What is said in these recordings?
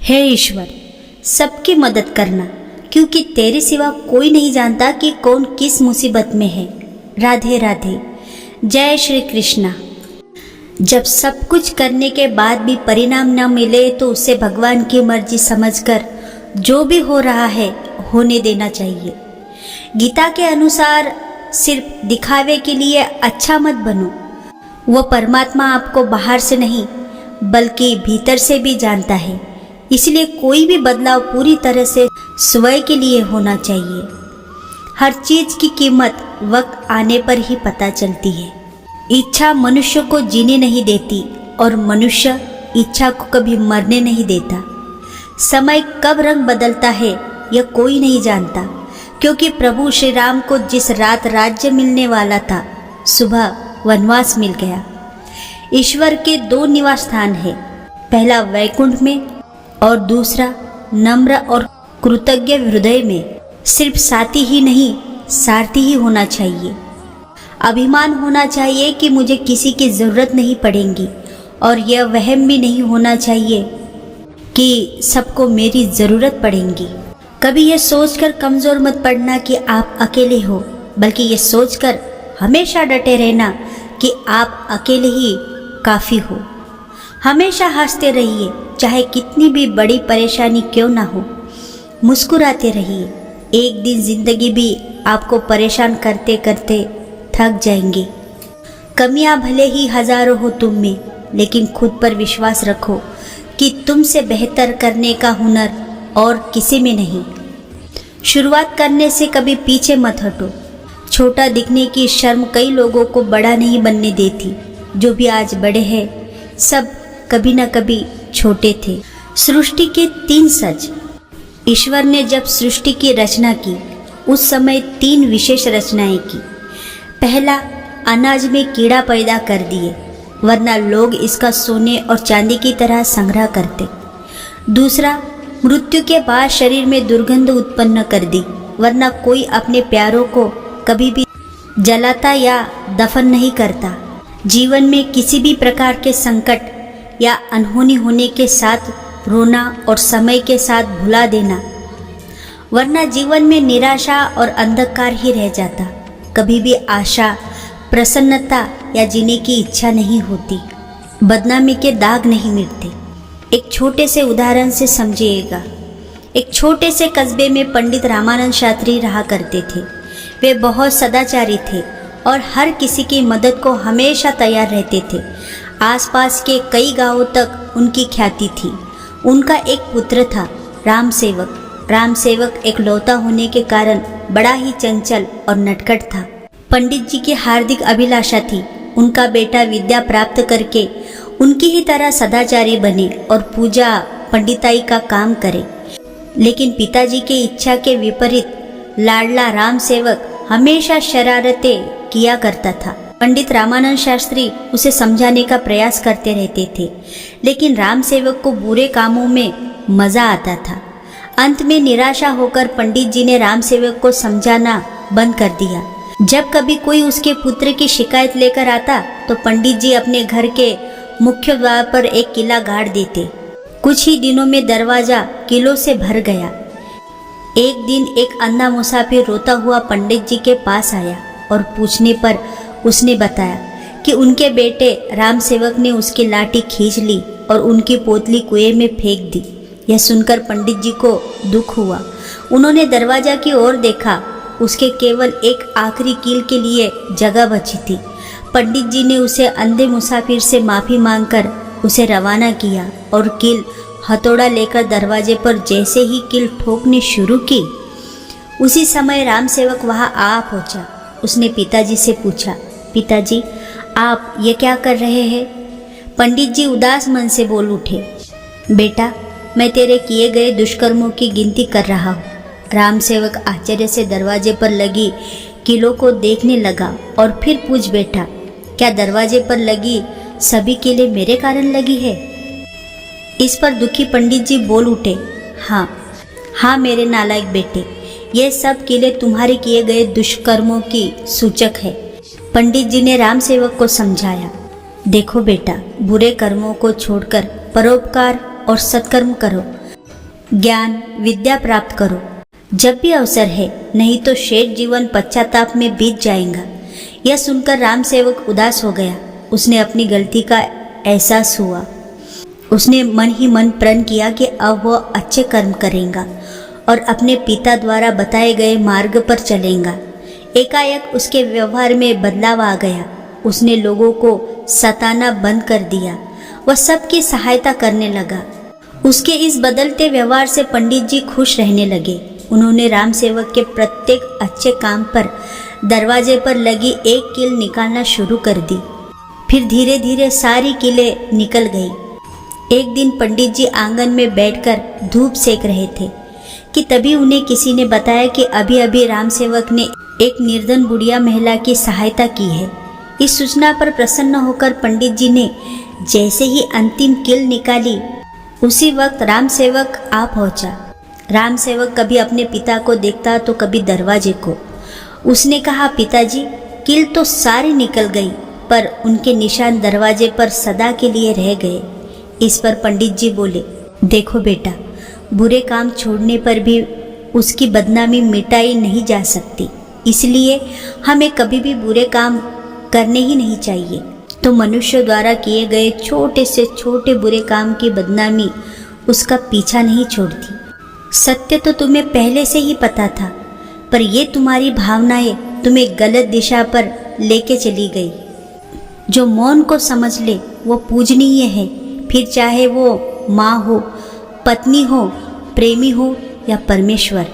हे ईश्वर, सबकी मदद करना, क्योंकि तेरे सिवा कोई नहीं जानता कि कौन किस मुसीबत में है। राधे राधे। जय श्री कृष्णा। जब सब कुछ करने के बाद भी परिणाम न मिले तो उसे भगवान की मर्जी समझकर जो भी हो रहा है होने देना चाहिए। गीता के अनुसार सिर्फ दिखावे के लिए अच्छा मत बनो। वह परमात्मा आपको बाहर से नहीं बल्कि भीतर से भी जानता है। इसलिए कोई भी बदलाव पूरी तरह से स्वयं के लिए होना चाहिए। हर चीज की कीमत वक्त आने पर ही पता चलती है। इच्छा मनुष्य को जीने नहीं देती और मनुष्य इच्छा को कभी मरने नहीं देता। समय कब रंग बदलता है यह कोई नहीं जानता, क्योंकि प्रभु श्री राम को जिस रात राज्य मिलने वाला था, सुबह वनवास मिल गया। ईश्वर के दो निवास स्थान है, पहला वैकुंठ में और दूसरा नम्र और कृतज्ञ हृदय में। सिर्फ साथी ही नहीं, सारथी ही होना चाहिए। अभिमान होना चाहिए कि मुझे किसी की जरूरत नहीं पड़ेगी, और यह वहम भी नहीं होना चाहिए कि सबको मेरी जरूरत पड़ेगी। कभी यह सोचकर कमजोर मत पड़ना कि आप अकेले हो, बल्कि यह सोचकर हमेशा डटे रहना कि आप अकेले ही काफी हो। हमेशा हंसते रहिए, चाहे कितनी भी बड़ी परेशानी क्यों ना हो। मुस्कुराते रहिए। एक दिन जिंदगी भी आपको परेशान करते करते थक जाएंगी। कमियां भले ही हजारों हो तुम में, लेकिन खुद पर विश्वास रखो कि तुमसे बेहतर करने का हुनर और किसी में नहीं। शुरुआत करने से कभी पीछे मत हटो। छोटा दिखने की शर्म कई लोगों को बड़ा नहीं बनने देती। जो भी आज बड़े हैं, सब कभी न कभी छोटे थे। सृष्टि के 3 सच। ईश्वर ने जब सृष्टि की रचना की, उस समय 3 विशेष रचनाएं की। पहला, अनाज में कीड़ा पैदा कर दिए, वरना लोग इसका सोने और चांदी की तरह संग्रह करते। दूसरा, मृत्यु के बाद शरीर में दुर्गंध उत्पन्न कर दी, वरना कोई अपने प्यारों को कभी भी जलाता या दफन नहीं करता। जीवन में किसी भी प्रकार के संकट या अनहोनी होने के साथ रोना और समय के साथ भुला देना, वरना जीवन में निराशा और अंधकार ही रह जाता। कभी भी आशा, प्रसन्नता या जीने की इच्छा नहीं होती। बदनामी के दाग नहीं मिटते। एक छोटे से उदाहरण से समझिएगा। एक छोटे से कस्बे में पंडित रामानंद शास्त्री रहा करते थे। वे बहुत सदाचारी थे और हर किसी की मदद को हमेशा तैयार रहते थे। आसपास के कई गांवों तक उनकी ख्याति थी। उनका एक पुत्र था, राम सेवक। राम सेवक एकलौता होने के कारण बड़ा ही चंचल और नटखट था। पंडित जी की हार्दिक अभिलाषा थी उनका बेटा विद्या प्राप्त करके उनकी ही तरह सदाचारी बने और पूजा पंडिताई का काम करे। लेकिन पिताजी की इच्छा के विपरीत लाडला राम सेवक हमेशा शरारतें किया करता था। पंडित रामानंद शास्त्री उसे समझाने का प्रयास करते रहते थे, लेकिन राम सेवक को बुरे कामों में मजा आता था। अंत में निराशा होकर पंडित जी ने राम सेवक को समझाना बंद कर दिया। जब कभी कोई उसके पुत्र की शिकायत लेकर आता तो पंडित जी अपने घर के मुख्य द्वार पर एक किला गाड़ देते। कुछ ही दिनों में दरवाजा किलों से भर गया। एक दिन एक अंधा मुसाफिर रोता हुआ पंडित जी के पास आया और पूछने पर उसने बताया कि उनके बेटे राम सेवक ने उसकी लाठी खींच ली और उनकी पोतली कुएं में फेंक दी। यह सुनकर पंडित जी को दुख हुआ। उन्होंने दरवाजा की ओर देखा। उसके केवल एक आखिरी कील के लिए जगह बची थी। पंडित जी ने उसे अंधे मुसाफिर से माफ़ी मांगकर उसे रवाना किया और कील हथौड़ा लेकर दरवाजे पर जैसे ही कील ठोकनी शुरू की, उसी समय राम सेवक वहाँ आ पहुँचा। उसने पिताजी से पूछा, पिताजी आप ये क्या कर रहे हैं? पंडित जी उदास मन से बोल उठे, बेटा मैं तेरे किए गए दुष्कर्मों की गिनती कर रहा हूँ। राम सेवक आश्चर्य से दरवाजे पर लगी कीलों को देखने लगा और फिर पूछ बैठा, क्या दरवाजे पर लगी सभी कीलें मेरे कारण लगी है? इस पर दुखी पंडित जी बोल उठे, हाँ मेरे नालायक बेटे, ये सब कीलें तुम्हारे किए गए दुष्कर्मों की सूचक है। पंडित जी ने राम सेवक को समझाया, देखो बेटा, बुरे कर्मों को छोड़कर परोपकार और सत्कर्म करो। ज्ञान विद्या प्राप्त करो जब भी अवसर है, नहीं तो शेष जीवन पश्चाताप में बीत जाएगा। यह सुनकर राम सेवक उदास हो गया। उसने अपनी गलती का एहसास हुआ। उसने मन ही मन प्रण किया कि अब वह अच्छे कर्म करेगा और अपने पिता द्वारा बताए गए मार्ग पर चलेगा। एकाएक उसके व्यवहार में बदलाव आ गया। उसने लोगों को सताना बंद कर दिया। वह सबकी सहायता करने लगा। उसके इस बदलते व्यवहार से पंडित जी खुश रहने लगे। उन्होंने राम सेवक के प्रत्येक अच्छे काम पर दरवाजे पर लगी एक कील निकालना शुरू कर दी। फिर धीरे धीरे सारी कीलें निकल गई। एक दिन पंडित जी आंगन में बैठकर धूप सेक रहे थे कि तभी उन्हें किसी ने बताया कि अभी अभी राम सेवक ने एक निर्धन बुढ़िया महिला की सहायता की है। इस सूचना पर प्रसन्न होकर पंडित जी ने जैसे ही अंतिम कील निकाली, उसी वक्त राम सेवक आ पहुंचा। राम सेवक कभी अपने पिता को देखता तो कभी दरवाजे को। उसने कहा, पिताजी, कील तो सारी निकल गई, पर उनके निशान दरवाजे पर सदा के लिए रह गए। इस पर पंडित जी बोले, देखो बेटा, बुरे काम छोड़ने पर भी उसकी बदनामी मिटाई नहीं जा सकती, इसलिए हमें कभी भी बुरे काम करने ही नहीं चाहिए। तो मनुष्य द्वारा किए गए छोटे से छोटे बुरे काम की बदनामी उसका पीछा नहीं छोड़ती। सत्य तो तुम्हें पहले से ही पता था, पर ये तुम्हारी भावनाएं तुम्हें गलत दिशा पर लेके चली गई। जो मौन को समझ ले वो पूजनीय है, फिर चाहे वो माँ हो, पत्नी हो, प्रेमी हो या परमेश्वर।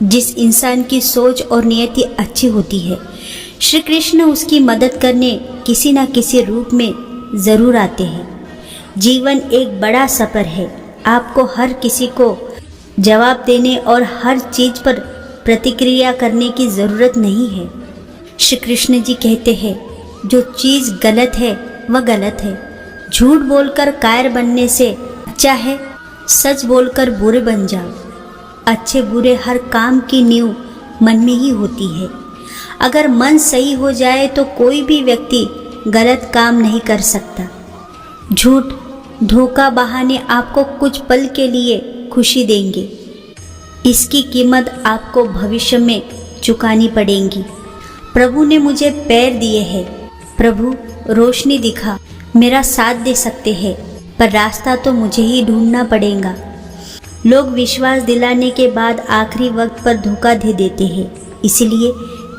जिस इंसान की सोच और नियति अच्छी होती है, श्री कृष्ण उसकी मदद करने किसी न किसी रूप में ज़रूर आते हैं। जीवन एक बड़ा सफ़र है। आपको हर किसी को जवाब देने और हर चीज़ पर प्रतिक्रिया करने की ज़रूरत नहीं है। श्री कृष्ण जी कहते हैं, जो चीज़ गलत है वह गलत है। झूठ बोलकर कायर बनने से अच्छा है सच बोलकर बुरे बन जाओ। अच्छे बुरे हर काम की नींव मन में ही होती है। अगर मन सही हो जाए तो कोई भी व्यक्ति गलत काम नहीं कर सकता। झूठ, धोखा, बहाने आपको कुछ पल के लिए खुशी देंगे, इसकी कीमत आपको भविष्य में चुकानी पड़ेगी। प्रभु ने मुझे पैर दिए हैं, प्रभु रोशनी दिखा, मेरा साथ दे सकते हैं, पर रास्ता तो मुझे ही ढूंढना पड़ेगा। लोग विश्वास दिलाने के बाद आखिरी वक्त पर धोखा दे देते हैं, इसलिए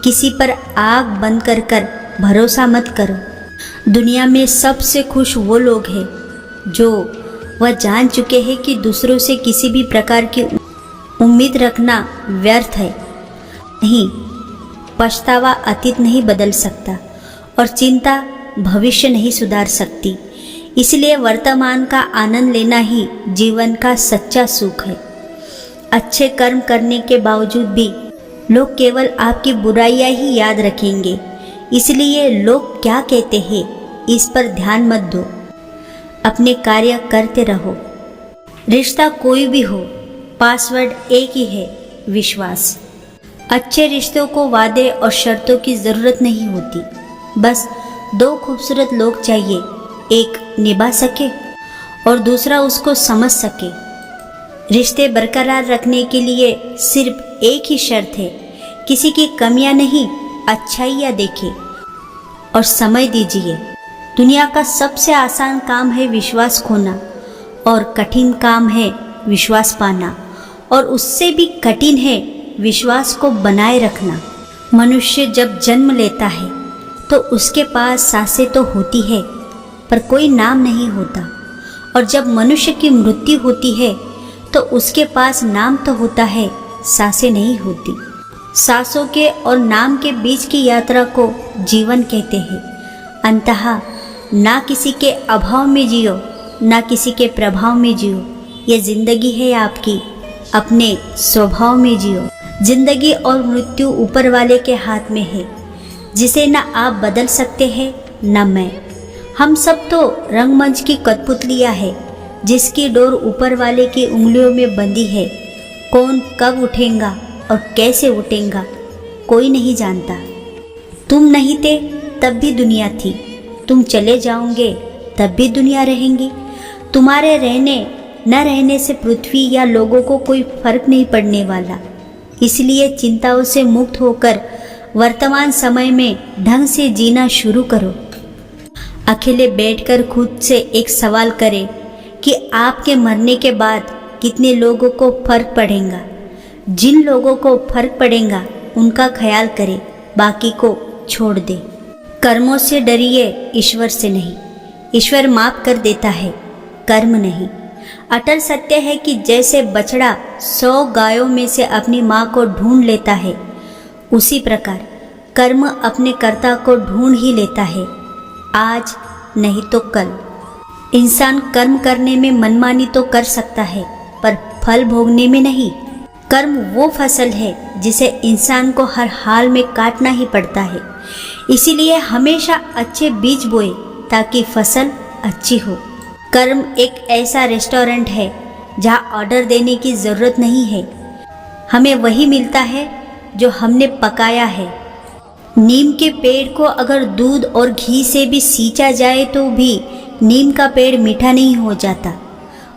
किसी पर आग बंद कर भरोसा मत करो। दुनिया में सबसे खुश वो लोग हैं जो वह जान चुके हैं कि दूसरों से किसी भी प्रकार की उम्मीद रखना व्यर्थ है। नहीं, पछतावा अतीत नहीं बदल सकता और चिंता भविष्य नहीं सुधार सकती। इसलिए वर्तमान का आनंद लेना ही जीवन का सच्चा सुख है। अच्छे कर्म करने के बावजूद भी लोग केवल आपकी बुराइयां ही याद रखेंगे, इसलिए लोग क्या कहते हैं इस पर ध्यान मत दो। अपने कार्य करते रहो। रिश्ता कोई भी हो, पासवर्ड एक ही है, विश्वास। अच्छे रिश्तों को वादे और शर्तों की ज़रूरत नहीं होती। बस दो खूबसूरत लोग चाहिए, एक निभा सके और दूसरा उसको समझ सके। रिश्ते बरकरार रखने के लिए सिर्फ एक ही शर्त है, किसी की कमियां नहीं, अच्छाइयाँ देखें और समय दीजिए। दुनिया का सबसे आसान काम है विश्वास खोना और कठिन काम है विश्वास पाना, और उससे भी कठिन है विश्वास को बनाए रखना। मनुष्य जब जन्म लेता है तो उसके पास सांसें तो होती है पर कोई नाम नहीं होता, और जब मनुष्य की मृत्यु होती है तो उसके पास नाम तो होता है, सांसें नहीं होती। सांसों के और नाम के बीच की यात्रा को जीवन कहते हैं। अंततः ना किसी के अभाव में जियो, ना किसी के प्रभाव में जियो। ये जिंदगी है आपकी, अपने स्वभाव में जियो। जिंदगी और मृत्यु ऊपर वाले के हाथ में है, जिसे ना आप बदल सकते हैं ना मैं। हम सब तो रंगमंच की कठपुतलियाँ है, जिसकी डोर ऊपर वाले की उंगलियों में बंधी है। कौन कब उठेगा और कैसे उठेगा कोई नहीं जानता। तुम नहीं थे तब भी दुनिया थी, तुम चले जाओगे तब भी दुनिया रहेंगी। तुम्हारे रहने न रहने से पृथ्वी या लोगों को कोई फर्क नहीं पड़ने वाला। इसलिए चिंताओं से मुक्त होकर वर्तमान समय में ढंग से जीना शुरू करो। अकेले बैठकर खुद से एक सवाल करें कि आपके मरने के बाद कितने लोगों को फर्क पड़ेगा। जिन लोगों को फर्क पड़ेगा उनका ख्याल करें, बाकी को छोड़ दे। कर्मों से डरिए, ईश्वर से नहीं। ईश्वर माफ कर देता है, कर्म नहीं। अटल सत्य है कि जैसे बछड़ा 100 गायों में से अपनी माँ को ढूंढ लेता है, उसी प्रकार कर्म अपने कर्ता को ढूंढ ही लेता है, आज नहीं तो कल। इंसान कर्म करने में मनमानी तो कर सकता है, पर फल भोगने में नहीं। कर्म वो फसल है जिसे इंसान को हर हाल में काटना ही पड़ता है। इसीलिए हमेशा अच्छे बीज बोए ताकि फसल अच्छी हो। कर्म एक ऐसा रेस्टोरेंट है जहाँ ऑर्डर देने की ज़रूरत नहीं है, हमें वही मिलता है जो हमने पकाया है। नीम के पेड़ को अगर दूध और घी से भी सींचा जाए तो भी नीम का पेड़ मीठा नहीं हो जाता।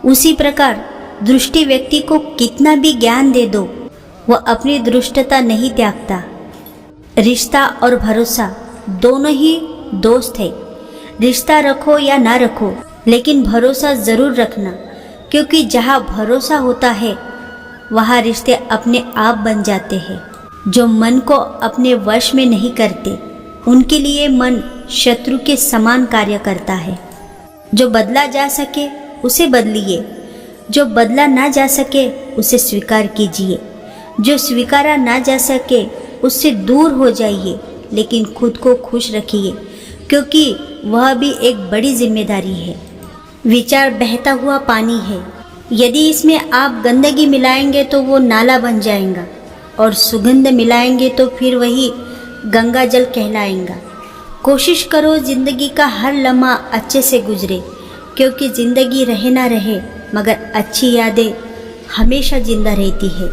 उसी प्रकार दृष्टि व्यक्ति को कितना भी ज्ञान दे दो, वह अपनी दृष्टता नहीं त्यागता। रिश्ता और भरोसा दोनों ही दोस्त है। रिश्ता रखो या ना रखो, लेकिन भरोसा ज़रूर रखना, क्योंकि जहाँ भरोसा होता है वहाँ रिश्ते अपने आप बन जाते हैं। जो मन को अपने वश में नहीं करते, उनके लिए मन शत्रु के समान कार्य करता है। जो बदला जा सके उसे बदलिए, जो बदला ना जा सके उसे स्वीकार कीजिए, जो स्वीकारा ना जा सके उससे दूर हो जाइए, लेकिन खुद को खुश रखिए, क्योंकि वह भी एक बड़ी जिम्मेदारी है। विचार बहता हुआ पानी है, यदि इसमें आप गंदगी मिलाएंगे तो वो नाला बन जाएगा, और सुगंध मिलाएंगे तो फिर वही गंगा जल कहलाएगा। कोशिश करो जिंदगी का हर लम्हा अच्छे से गुजरे, क्योंकि ज़िंदगी रहे ना रहे मगर अच्छी यादें हमेशा जिंदा रहती है।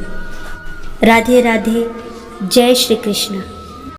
राधे राधे, जय श्री कृष्ण।